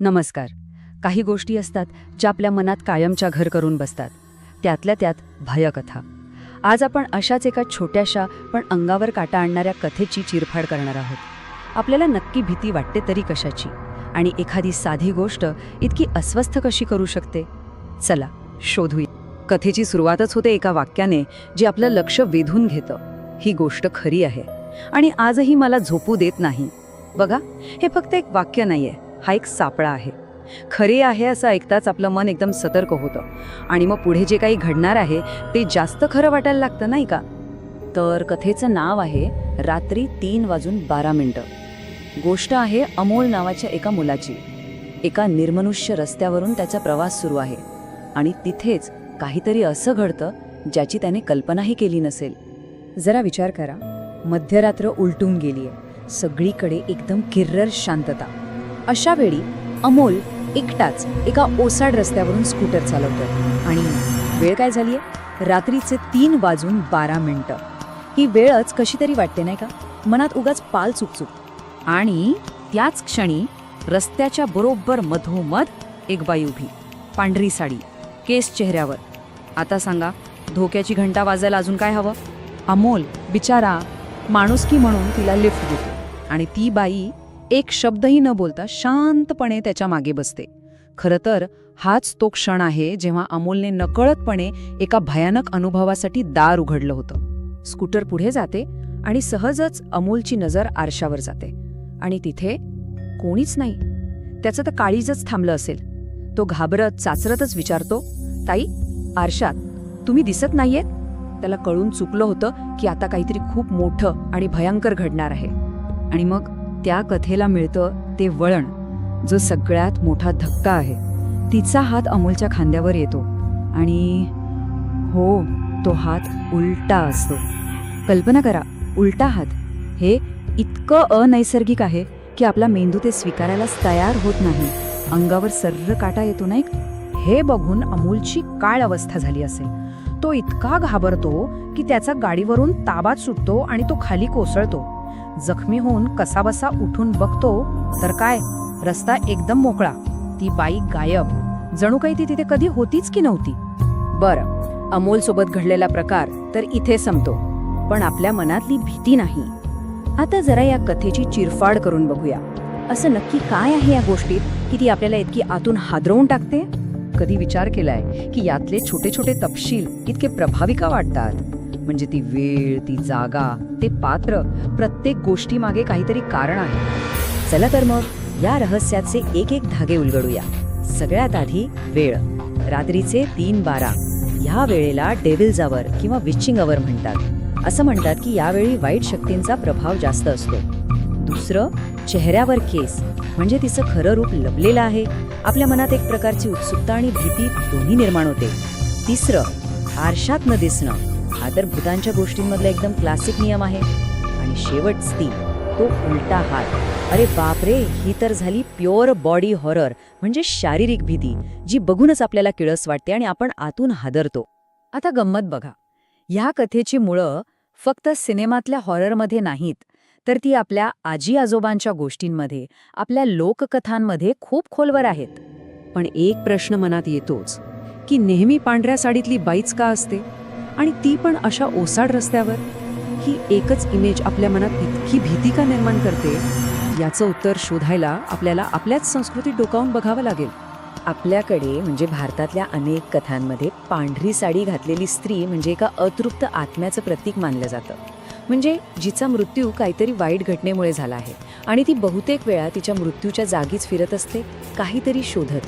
नमस्कार. काही गोष्टी असतात ज्या आपल्या मनात कायमच्या घर करून बसतात, त्यातल्या त्यात भयकथा. आज आपण अशाच एका छोट्याशा पण अंगावर काटा आणणाऱ्या कथेची चिरफाड करणार आहोत. आपल्याला नक्की भीती वाटते तरी कशाची, आणि एखादी साधी गोष्ट इतकी अस्वस्थ कशी करू शकते? चला शोधूया. कथेची सुरुवातच होते एका वाक्याने जे आपलं लक्ष वेधून घेतं. ही गोष्ट खरी आहे आणि आजही मला झोपू देत नाही. बघा, हे फक्त एक वाक्य नाहीये, हा एक सापळा आहे. खरे आहे असं ऐकताच आपलं मन एकदम सतर्क होतं आणि मग पुढे जे काही घडणार आहे ते जास्त खरं वाटायला लागतं, नाही का? तर कथेचं नाव आहे रात्री 3:12. गोष्ट आहे अमोल नावाच्या एका मुलाची. एका निर्मनुष्य रस्त्यावरून त्याचा प्रवास सुरू आहे आणि तिथेच काहीतरी असं घडतं ज्याची त्याने कल्पनाही केली नसेल. जरा विचार करा, मध्यरात्र उलटून गेलीये, सगळीकडे एकदम किर्रर शांतता. अशा वेळी अमोल एकटाच एका ओसाड रस्त्यावरून स्कूटर चालवतोय आणि वेळ काय झालीये? रात्रीचे 3:12. ही वेळच कशी तरी वाटते, नाही का? मनात उगाच पाल चुकचुक. आणि त्याच क्षणी रस्त्याच्या बरोबर मधोमध एक बाई उभी, पांढरी साडी, केस चेहऱ्यावर. आता सांगा, धोक्याची घंटा वाजायला अजून काय हवं? अमोल बिचारा माणुसकी म्हणून तिला लिफ्ट देतो आणि ती बाई एक शब्दही न बोलता शांतपणे त्याच्या मागे बसते. खरं तर हाच तो क्षण आहे जेव्हा अमोलने नकळतपणे एका भयानक अनुभवासाठी दार उघडलं होतं. स्कूटर पुढे जाते आणि सहजच अमोलची नजर आरशावर जाते आणि तिथे कोणीच नाही. त्याचं तर काळीजच थांबलं असेल. तो घाबरत चाचरतच विचारतो, ताई, आरशात तुम्ही दिसत नाहीयेत? त्याला कळून चुकलं होतं की आता काहीतरी खूप मोठं आणि भयंकर घडणार आहे. आणि मग त्या कथेला मिळतं ते वळण, जो सगळ्यात मोठा धक्का आहे. तिचा हात अमोलच्या खांद्यावर येतो आणि हो, तो हात उलटा असतो. कल्पना करा, उलटा हात. हे इतकं अनैसर्गिक आहे की आपला मेंदू ते स्वीकारायलाच तयार होत नाही. अंगावर सर्र काटा येतो, नाही? हे बघून अमोलची काय अवस्था झाली असेल. तो इतका घाबरतो की त्याचा गाडीवरून ताबाच सुटतो आणि तो खाली कोसळतो. जखमी होऊन कसाबसा उठून बघतो तर काय, रस्ता एकदम मोकळा. ती बाई गायब, जणू काही ती तिथे कधी होतीच की नव्हती. बरं, अमोल सोबत घडलेला प्रकार तर इथे संपतो, पण आपल्या मनातली भीती नाही. आता जरा या कथेची चिरफाड करून बघूया. असं नक्की काय आहे या गोष्टीत की ती आपल्याला इतकी आतून हादरवून टाकते? कधी विचार केलाय की यातले छोटे छोटे तपशील इतके प्रभावी का वाटतात? म्हणजे ती वेळ, ती जागा, ते पात्र, प्रत्येक गोष्टी मागे काहीतरी कारण आहे. चला तर मग या रहस्याचे एक एक धागे उलगडूया. सगळ्यात आधी वेळ. रात्रीचे 3:12. ह्या वेळेला डेव्हिल्स आवर किंवा विचिंग आवर म्हणतात. असं म्हणतात की यावेळी वाईट शक्तींचा प्रभाव जास्त असतो. दुसरं, चेहऱ्यावर केस, म्हणजे तिचं खरं रूप लपलेलं आहे. आपल्या मनात एक प्रकारची उत्सुकता आणि भीती दोन्ही निर्माण होते. तिसरं, आरशात न दिसणं. हा तर भूतांच्या गोष्टींमधला एकदम क्लासिक नियम आहे. आणि शेवटच तो उलटा हात. अरे बापरे, ही तर झाली प्युअर बॉडी हॉरर, म्हणजे शारीरिक भीती, जी बघूनच आपल्याला किळस वाटते आणि आपण आतून हादरतो. आता गंमत बघा, ह्या कथेची मुळं फक्त सिनेमातल्या हॉररमध्ये नाहीत, तर ती आपल्या आजी आजोबांच्या गोष्टींमध्ये, आपल्या लोककथांमध्ये खूप खोलवर आहेत. पण एक प्रश्न मनात येतोच की नेहमी पांढऱ्या साडीतली बाईच का असते, आणि ती पण अशा ओसाड रस्त्यावर? ही एकच इमेज आपल्या मनात इतकी भीती का निर्माण करते? याचं उत्तर शोधायला आपल्याला आपल्याच संस्कृतीत डोकावून बघावं लागेल. आपल्याकडे म्हणजे भारतातल्या अनेक कथांमध्ये पांढरी साडी घातलेली स्त्री म्हणजे एका अतृप्त आत्म्याचं प्रतीक मानलं जातं. म्हणजे जिचा मृत्यू काहीतरी वाईट घटनेमुळे झाला आहे आणि ती बहुतेक वेळा तिच्या मृत्यूच्या जागीच फिरत असते, काहीतरी शोधत.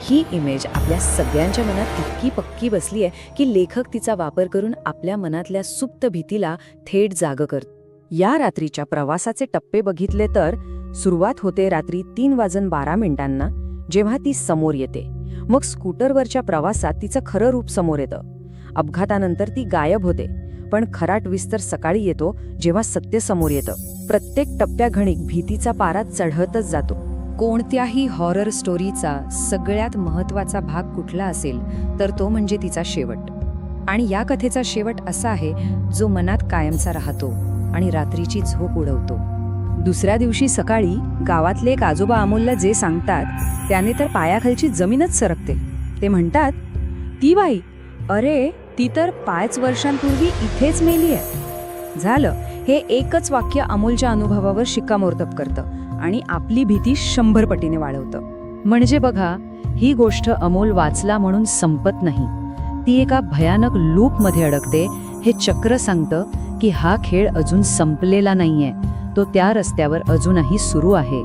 ही इमेज आपल्या सगळ्यांच्या मनात इतकी पक्की बसली आहे की लेखक तिचा वापर करून आपल्या मनातल्या सुप्त भीतीला थेट जागं करत. या रात्रीच्या प्रवासाचे टप्पे बघितले तर सुरुवात होते रात्री 3:12, जेव्हा ती समोर येते. मग स्कूटरवरच्या प्रवासात तिचं खरं रूप समोर येतं. अपघातानंतर ती गायब होते, पण खरा ट्विस्ट तर सकाळी येतो जेव्हा सत्य समोर येतं. प्रत्येक टप्प्याघणीक भीतीचा पारा चढतच जातो. कोणत्याही हॉरर स्टोरीचा सगळ्यात महत्त्वाचा भाग कुठला असेल तर तो म्हणजे तिचा शेवट. आणि या कथेचा शेवट असा आहे जो मनात कायमचा राहतो आणि रात्रीची झोप उडवतो. दुसऱ्या दिवशी सकाळी गावातले एक आजोबा अमोलला जे सांगतात त्याने तर पायाखालची जमीनच सरकते. ते म्हणतात, ती बाई, अरे ती तर 5 वर्षांपूर्वी इथेच मेली आहे. झालं, हे एकच वाक्य अमोलच्या अनुभवावर शिक्कामोर्तब करतं आणि आपली भीती 100 पटीने वाढवतं. म्हणजे बघा, ही गोष्ट अमोल वाचला म्हणून संपत नाही. ती एका भयानक लूपमध्ये अडकते. हे चक्र सांगतं की हा खेळ अजून संपलेला नाहीये, तो त्या रस्त्यावर अजूनही सुरू आहे.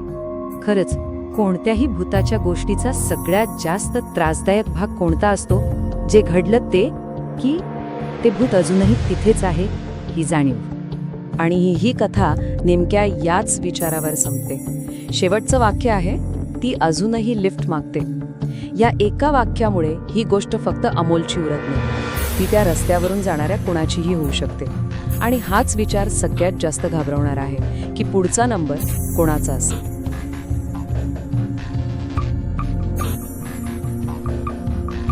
खरंच, कोणत्याही भूताच्या गोष्टीचा सगळ्यात जास्त त्रासदायक भाग कोणता असतो? जे घडलं ते, की ते भूत अजूनही तिथेच आहे ही जाणीव. आणि ही कथा नेमक्या याच विचारावर संपते. शेवटचं वाक्य आहे, ती अजूनही लिफ्ट मागते. या एका वाक्यामुळे ही गोष्ट फक्त अमोलची उरत नाही, ती त्या रस्त्यावरून जाणाऱ्या कुणाचीही होऊ शकते. आणि हाच विचार सगळ्यात जास्त घाबरवणार आहे की पुढचा नंबर कोणाचा असेल.